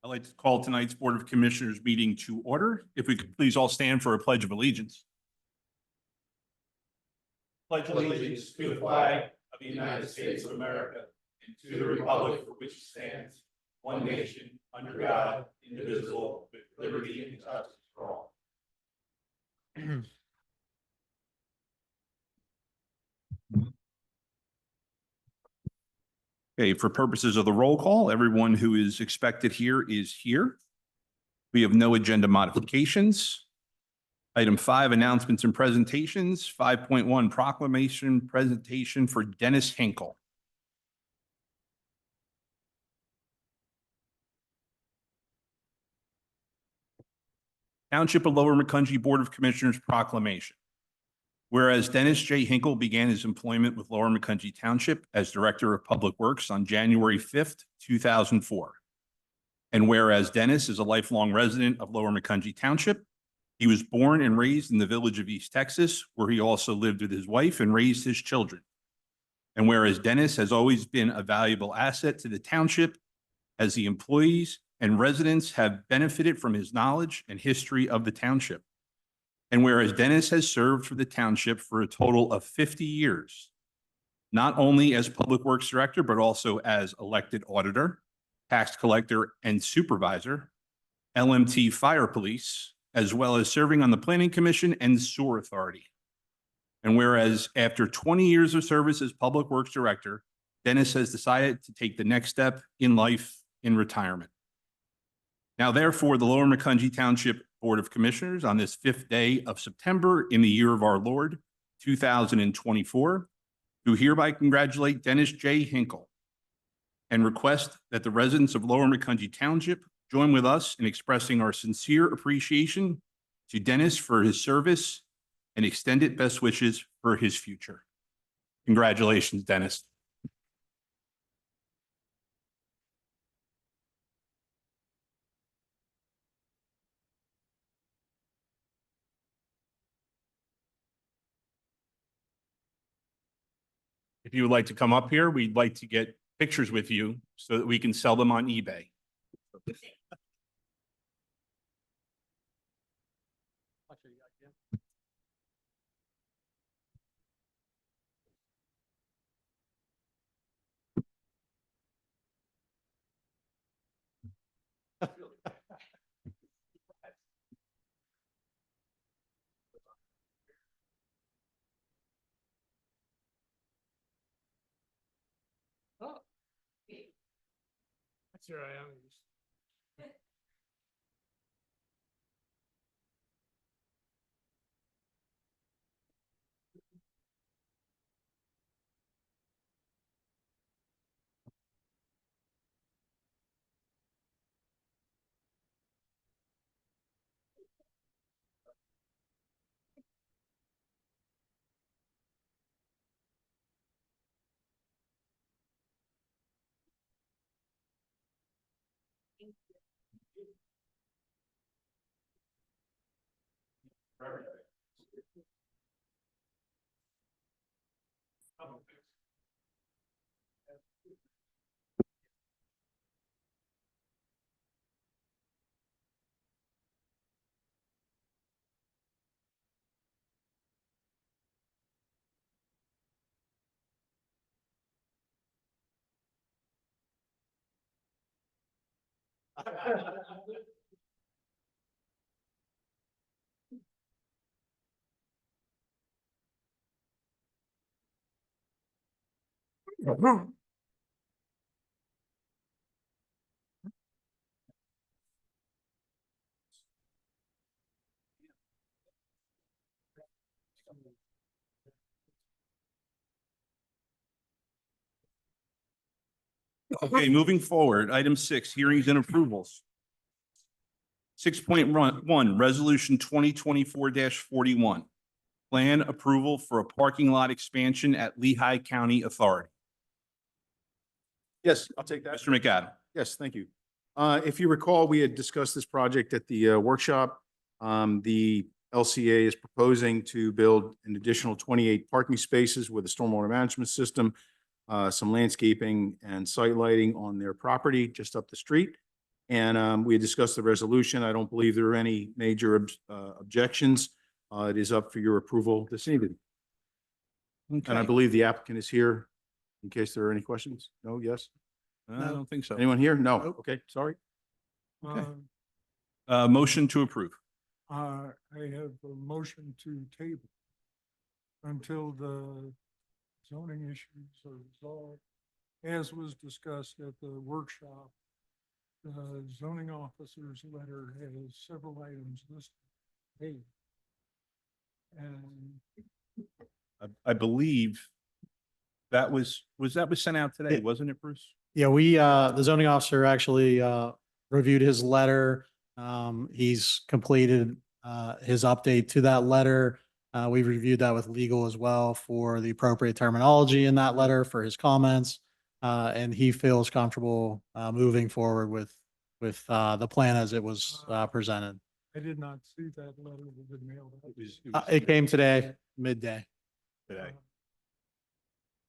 I'd like to call tonight's Board of Commissioners meeting to order. If we could please all stand for a pledge of allegiance. Pledge allegiance to the flag of the United States of America and to the republic for which it stands, one nation, under God, indivisible, with liberty and justice for all. Okay, for purposes of the roll call, everyone who is expected here is here. We have no agenda modifications. Item 5, announcements and presentations. 5.1, proclamation presentation for Dennis Hinkle. Township of Lower Macungie Board of Commissioners proclamation. Whereas Dennis J. Hinkle began his employment with Lower Macungie Township as Director of Public Works on January 5th, 2004. And whereas Dennis is a lifelong resident of Lower Macungie Township, he was born and raised in the village of East Texas, where he also lived with his wife and raised his children. And whereas Dennis has always been a valuable asset to the township, as the employees and residents have benefited from his knowledge and history of the township. And whereas Dennis has served for the township for a total of 50 years, not only as Public Works Director, but also as elected auditor, tax collector, and supervisor, LMT Fire Police, as well as serving on the Planning Commission and Sewer Authority. And whereas after 20 years of service as Public Works Director, Dennis has decided to take the next step in life in retirement. Now, therefore, the Lower Macungie Township Board of Commissioners on this 5th day of September in the year of our Lord, 2024, do hereby congratulate Dennis J. Hinkle and request that the residents of Lower Macungie Township join with us in expressing our sincere appreciation to Dennis for his service and extended best wishes for his future. Congratulations, Dennis. If you would like to come up here, we'd like to get pictures with you so that we can sell them on eBay. Oh. That's where I am. Okay, moving forward, item 6, hearings and approvals. 6.1, resolution 2024-41, plan approval for a parking lot expansion at Lehigh County Authority. Yes, I'll take that. Mr. McAdam. Yes, thank you. If you recall, we had discussed this project at the workshop. The LCA is proposing to build an additional 28 parking spaces with a stormwater management system, some landscaping and site lighting on their property just up the street. And we had discussed the resolution. I don't believe there are any major objections. It is up for your approval this evening. And I Okay. believe the applicant is here in case there are any questions. No, yes? I don't think so. Anyone here? No. Okay, sorry. Okay. Motion to approve. I have a motion to table until the zoning issues are resolved. As was discussed at the workshop, the zoning officer's letter has several items listed. Hey. And I believe that was sent out today, wasn't it, Bruce? Yeah, the zoning officer actually, reviewed his letter. He's completed, his update to that letter. We've reviewed that with legal as well for the appropriate terminology in that letter for his comments. And he feels comfortable, moving forward with the plan as it was, presented. I did not see that letter that had been mailed out. It came today, midday. Today.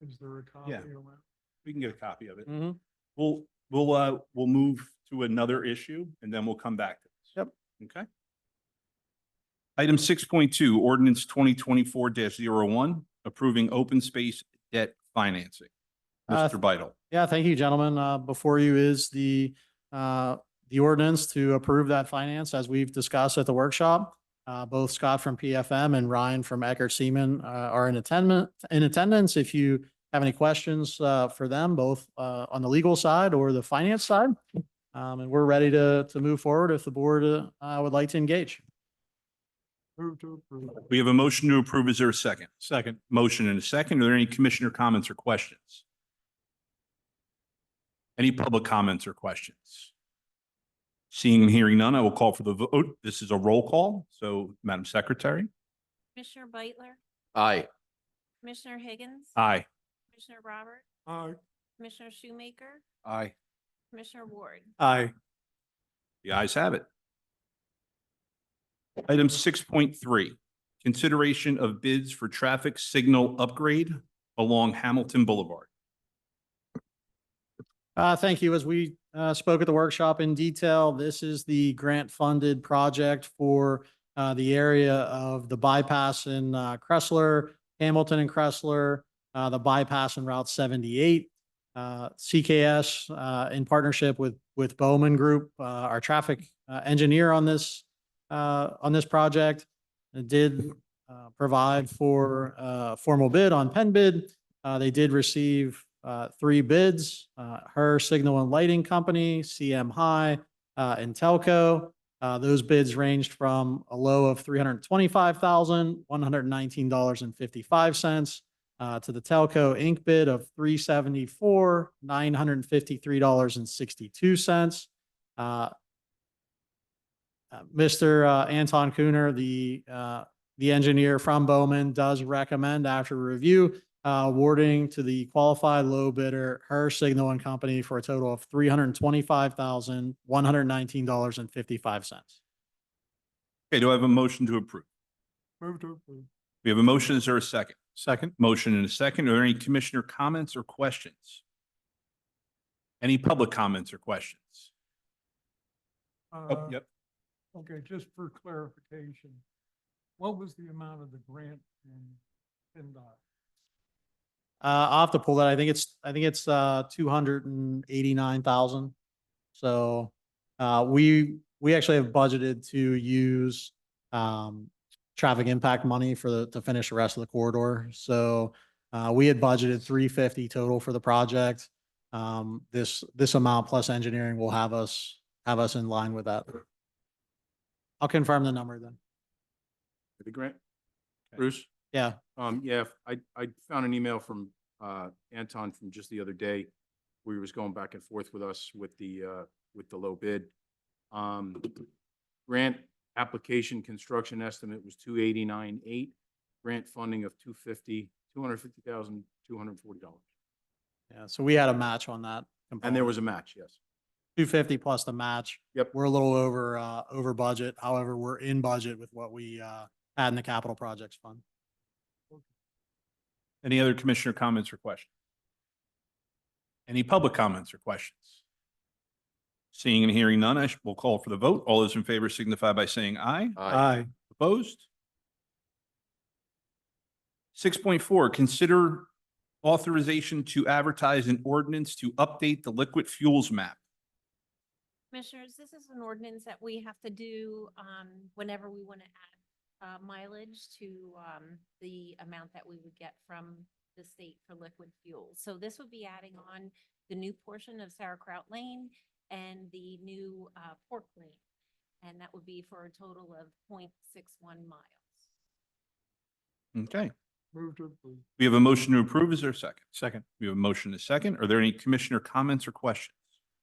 Is there a copy Yeah. around? We can get a copy of it. Mhm. We'll move to another issue and then we'll come back to this. Yep. Okay. Item 6.2, ordinance 2024-01, approving open space debt financing. Mr. Beidle. Yeah, thank you, gentlemen. Before you is the ordinance to approve that finance as we've discussed at the workshop. Both Scott from PFM and Ryan from Eckert Seaman are in attendance. If you have any questions for them, both on the legal side or the finance side. And we're ready to move forward if the board would like to engage. Move to approve. We have a motion to approve. Is there a second? Second. Motion and a second. Are there any commissioner comments or questions? Any public comments or questions? Seeing and hearing none, I will call for the vote. This is a roll call. So, Madam Secretary. Commissioner Beitler, Aye. Commissioner Higgins. Aye. Commissioner Robert, Aye. Commissioner Shoemaker, Aye. Commissioner Ward. Aye. The ayes have it. Item 6.3, consideration of bids for traffic signal upgrade along Hamilton Boulevard. Thank you. As we spoke at the workshop in detail, this is the grant-funded project for the area of the bypass in Cressler, Hamilton and Cressler, the bypass in Route 78. CKS in partnership with Bowman Group, our traffic engineer on this project, did provide for a formal bid on Penn bid. They did receive 3 bids, Her Signal and Lighting Company, CM High, and Telco. Those bids ranged from a low of $325,119.55 to the Telco Inc. bid of $374,953.62. Mr. Anton Kuhner, the engineer from Bowman, does recommend after review awarding to the qualified low bidder, Her Signal and Company, for a total of $325,119.55. Okay, do I have a motion to approve? Move to approve. We have a motion. Is there a second? Second. Motion and a second. Are there any commissioner comments or questions? Any public comments or questions? Oh, yep. Okay, just for clarification, what was the amount of the grant in PennDOT? I'll have to pull that. I think it's 289,000. So we actually have budgeted to use traffic impact money to finish the rest of the corridor. So we had budgeted 350 total for the project. This amount plus engineering will have us in line with that. I'll confirm the number then. The grant? Okay. Bruce? Yeah. Yeah, I found an email from Anton from just the other day where he was going back and forth with us with the low bid. Grant application construction estimate was 289.8. Grant funding of $250,240. Yeah. So we had a match on that. And there was a match, yes. 250 plus the match. Yep. We're a little over budget. However, we're in budget with what we had in the capital projects fund. Any other commissioner comments or questions? Any public comments or questions? Seeing and hearing none, will call for the vote. All those in favor signify by saying aye. Aye. Opposed? 6.4, consider authorization to advertise an ordinance to update the liquid fuels map. Commissioners, this is an ordinance that we have to do whenever we want to add mileage to the amount that we would get from the state for liquid fuels. So this would be adding on the new portion of Sauerkraut Lane and the new Pork Lane. And that would be for a total of 0.61 miles. Okay. Move to approve. We have a motion to approve. Is there a second? Second. We have a motion and a second. Are there any commissioner comments or questions?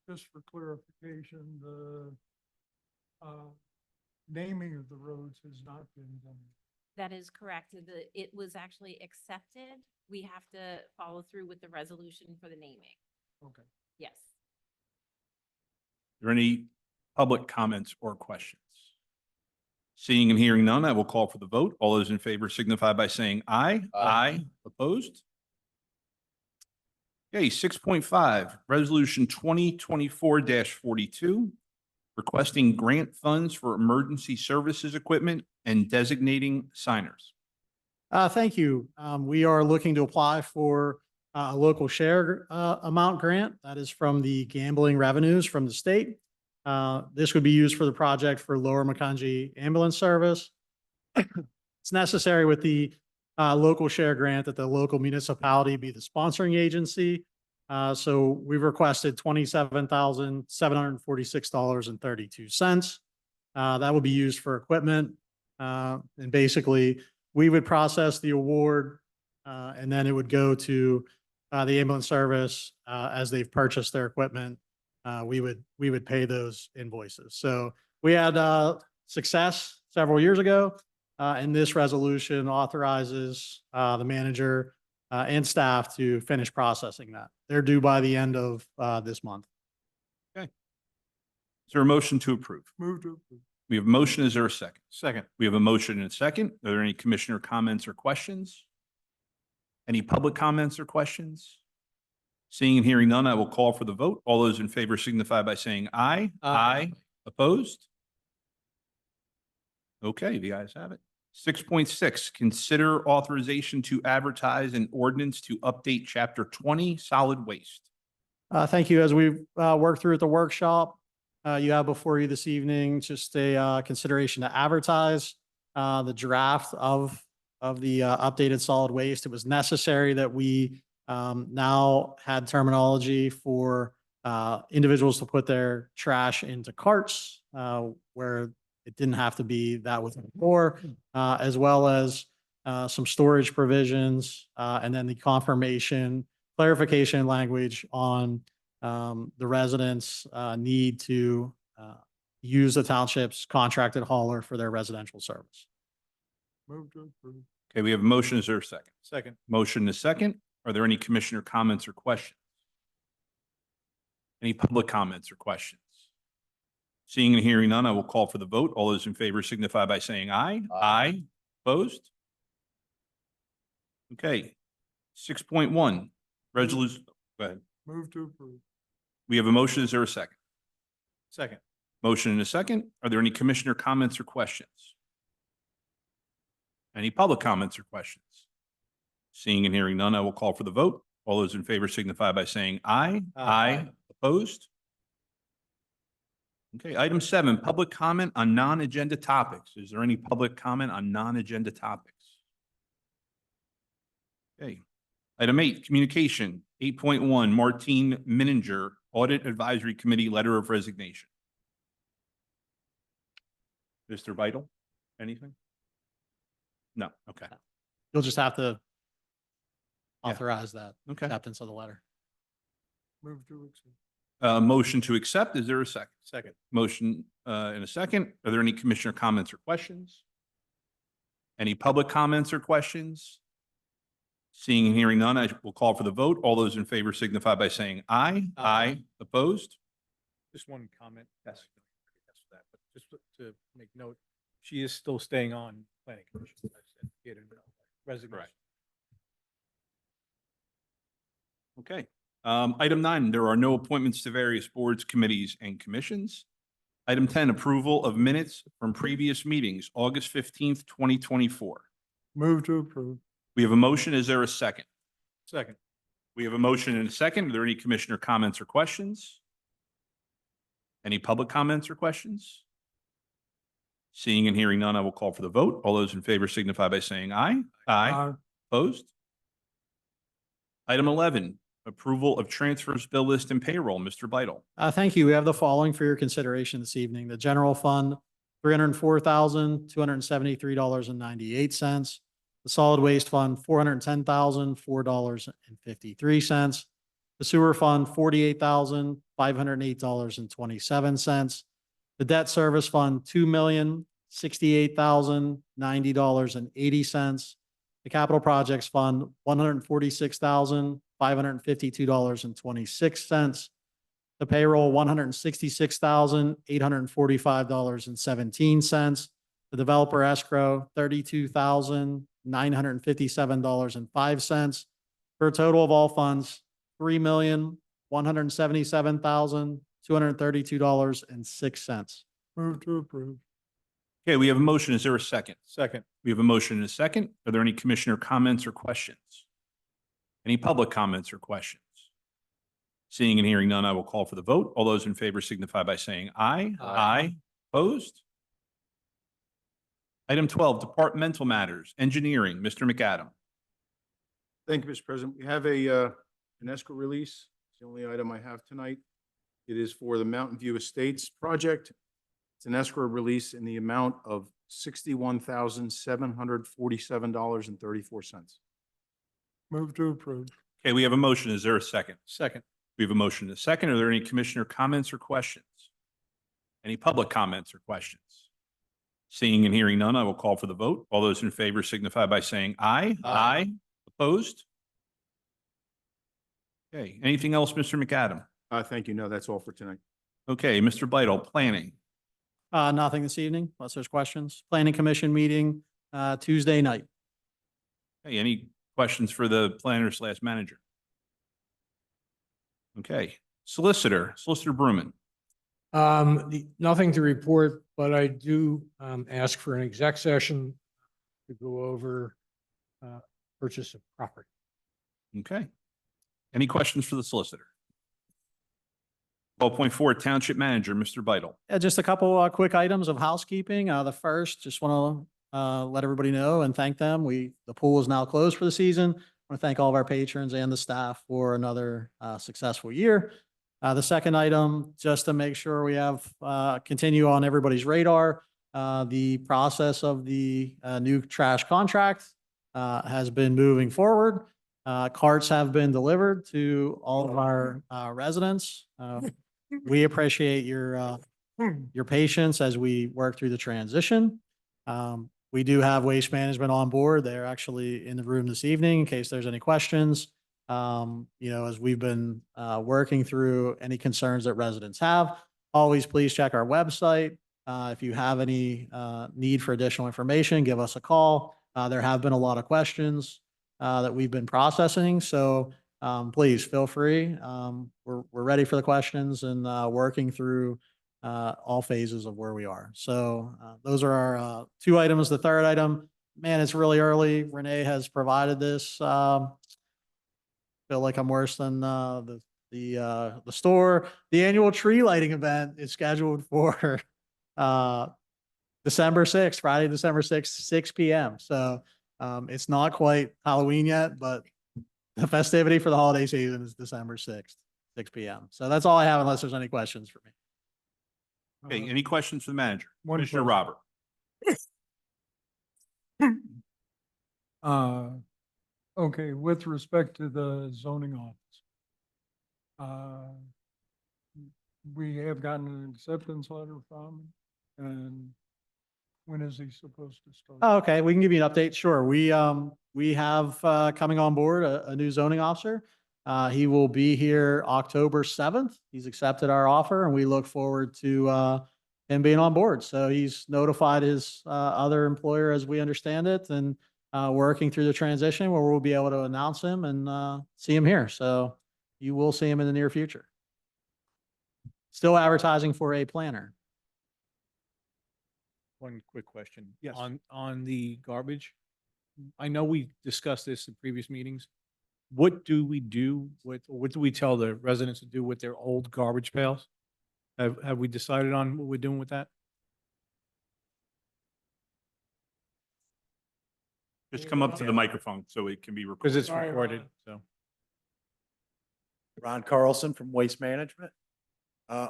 Just for clarification, the naming of the roads has not been done. That is correct. It was actually accepted. We have to follow through with the resolution for the naming. Okay. Yes. Are there any public comments or questions? Seeing and hearing none, I will call for the vote. All those in favor signify by saying aye. Aye. Opposed? Okay, 6.5, Resolution 2024-42, requesting grant funds for emergency services equipment and designating signers. Thank you. We are looking to apply for a local share amount grant that is from the gambling revenues from the state. This would be used for the project for Lower Macungie Ambulance Service. It's necessary with the local share grant that the local municipality be the sponsoring agency. So we've requested $27,746.32. That would be used for equipment. And basically, we would process the award, and then it would go to the ambulance service as they've purchased their equipment. We would pay those invoices. So we had success several years ago, and this resolution authorizes the manager and staff to finish processing that. They're due by the end of this month. Is there a motion to approve? Move to approve. We have a motion. Is there a second? Second. We have a motion and a second. Are there any commissioner comments or questions? Any public comments or questions? Seeing and hearing none, I will call for the vote. All those in favor signify by saying aye. Aye. Opposed? Okay, the ayes have it. 6.6, consider authorization to advertise an ordinance to update Chapter 20 solid waste. Thank you. As we've worked through at the workshop, you have before you this evening just a consideration to advertise the draft of the updated solid waste. It was necessary that we now had terminology for individuals to put their trash into carts where it didn't have to be that with before, as well as some storage provisions, and then the clarification language on the residents' need to use the township's contracted hauler for their residential service. Move to approve. Okay, we have a motion. Is there a second? Second. Motion is second. Are there any commissioner comments or questions? Any public comments or questions? Seeing and hearing none, I will call for the vote. All those in favor signify by saying aye. Aye. Opposed? Okay. 6.1, resolution, go ahead. Move to approve. We have a motion. Is there a second? Second. Motion and a second. Are there any commissioner comments or questions? Any public comments or questions? Seeing and hearing none, I will call for the vote. All those in favor signify by saying aye. Aye. Opposed? Okay, item 7, public comment on non-agenda topics. Is there any public comment on non-agenda topics? Okay. Item 8, communication. 8.1, Martine Mininger, Audit Advisory Committee Letter of Resignation. Mr. Vital, anything? No, okay. You'll just have to Yeah. authorize that Okay. acceptance of the letter. Move to accept. Motion to accept. Is there a second? Second. Motion in a second. Are there any commissioner comments or questions? Any public comments or questions? Seeing and hearing none, I will call for the vote. All those in favor signify by saying aye. Aye. Opposed? Just one comment. Yes. Yes, for that, but just to make note, she is still staying on planning commission. That's it. Get a resignation. Okay. Item 9, there are no appointments to various boards, committees, and commissions. Item 10, approval of minutes from previous meetings, August 15th, 2024. Move to approve. We have a motion. Is there a second? Second. We have a motion and a second. Are there any commissioner comments or questions? Any public comments or questions? Seeing and hearing none, I will call for the vote. All those in favor signify by saying aye. Opposed? Item 11, approval of transfers, bill list, and payroll. Mr. Beidle. Thank you. We have the following for your consideration this evening. The general fund, $304,273.98. The solid waste fund, $410,004.53. The sewer fund, $48,508.27. The debt service fund, $2,068,090.80. The capital projects fund, $146,552.26. The payroll, $166,845.17. The developer escrow, $32,957.05. For a total of all funds, $3,177,232.06. Move to approve. Okay, we have a motion. Is there a second? Second. We have a motion and a second. Are there any commissioner comments or questions? Any public comments or questions? Seeing and hearing none, I will call for the vote. All those in favor signify by saying aye. Aye. Opposed? Item 12, departmental matters, engineering, Mr. McAdam. Thank you, Mr. President. We have an escrow release. It's the only item I have tonight. It is for the Mountain View Estates project. It's an escrow release in the amount of $61,747.34. Move to approve. Okay, we have a motion. Is there a second? Second. We have a motion and a second. Are there any commissioner comments or questions? Any public comments or questions? Seeing and hearing none, I will call for the vote. All those in favor signify by saying aye. Aye. Opposed? Okay, anything else, Mr. McAdam? Thank you. No, that's all for tonight. Okay, Mr. Beidle, planning. Nothing this evening, unless there's questions. Planning Commission meeting, Tuesday night. Hey, any questions for the planner/manager? Okay, Solicitor Bruman. Nothing to report, but I do ask for an exec session to go over purchase of property. Okay. Any questions for the solicitor? 12.4, Township Manager, Mr. Beidle. Just a couple quick items of housekeeping. The first, just want to let everybody know and thank them. The pool is now closed for the season. I want to thank all of our patrons and the staff for another successful year. The second item, just to make sure we have continue on everybody's radar, the process of the new trash contract has been moving forward. Carts have been delivered to all of our residents. We appreciate your patience as we work through the transition. We do have Waste Management on board. They're actually in the room this evening in case there's any questions. As we've been working through any concerns that residents have, always please check our website. If you have any need for additional information, give us a call. There have been a lot of questions that we've been processing, so please feel free. We're ready for the questions and working through all phases of where we are. So those are our two items. The third item, man, it's really early. Renee has provided this. Feel like I'm worse than the store. The annual tree lighting event is scheduled for December 6th, Friday, December 6th, 6 p.m. So it's not quite Halloween yet, but the festivity for the holiday season is December 6th, 6 p.m. So that's all I have unless there's any questions for me. Okay, any questions for the manager? One Commissioner question. Robert. Okay, with respect to the zoning office, we have gotten an acceptance letter from him, and when is he supposed to start? Oh, okay, we can give you an update. Sure. We have coming on board a new zoning officer. He will be here October 7th. He's accepted our offer and we look forward to him being on board. So he's notified his other employer as we understand it, and working through the transition where we'll be able to announce him and see him here. So you will see him in the near future. Still advertising for a planner. One quick question. Yes. On the garbage, I know we discussed this in previous meetings. What do we do with, or what do we tell the residents to do with their old garbage pails? Have we decided on what we're doing with that? Just come up to the microphone so it can be Because recorded. it's recorded, so. Ron Carlson from Waste Management.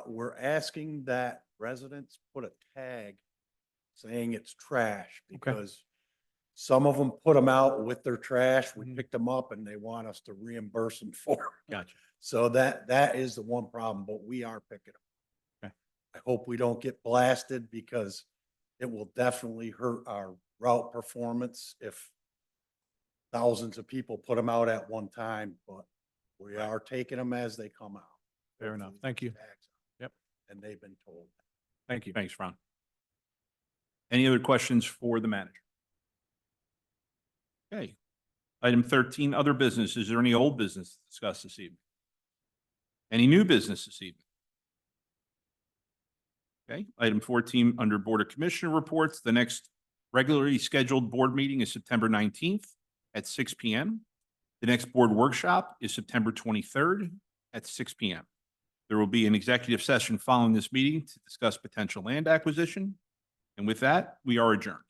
We're asking that residents put a tag saying it's trash because some of them put them out with their trash. We Mhm. picked them up and they want us to reimburse them for it. Gotcha. So that is the one problem, but we are picking them. Okay. I hope we don't get blasted because it will definitely hurt our route performance if thousands of people put them out at one time, but we are taking them as they come out. Fair enough. Hopefully Thank these you. tags are- Yep. And they've been told. Thank you. Thanks, Ron. Any other questions for the manager? Okay. Item 13, other business. Is there any old business to discuss this evening? Any new business this evening? Okay. Item 14, under Board of Commissioner reports, the next regularly scheduled board meeting is September 19th at 6 p.m. The next board workshop is September 23rd at 6 p.m. There will be an executive session following this meeting to discuss potential land acquisition. And with that, we are adjourned.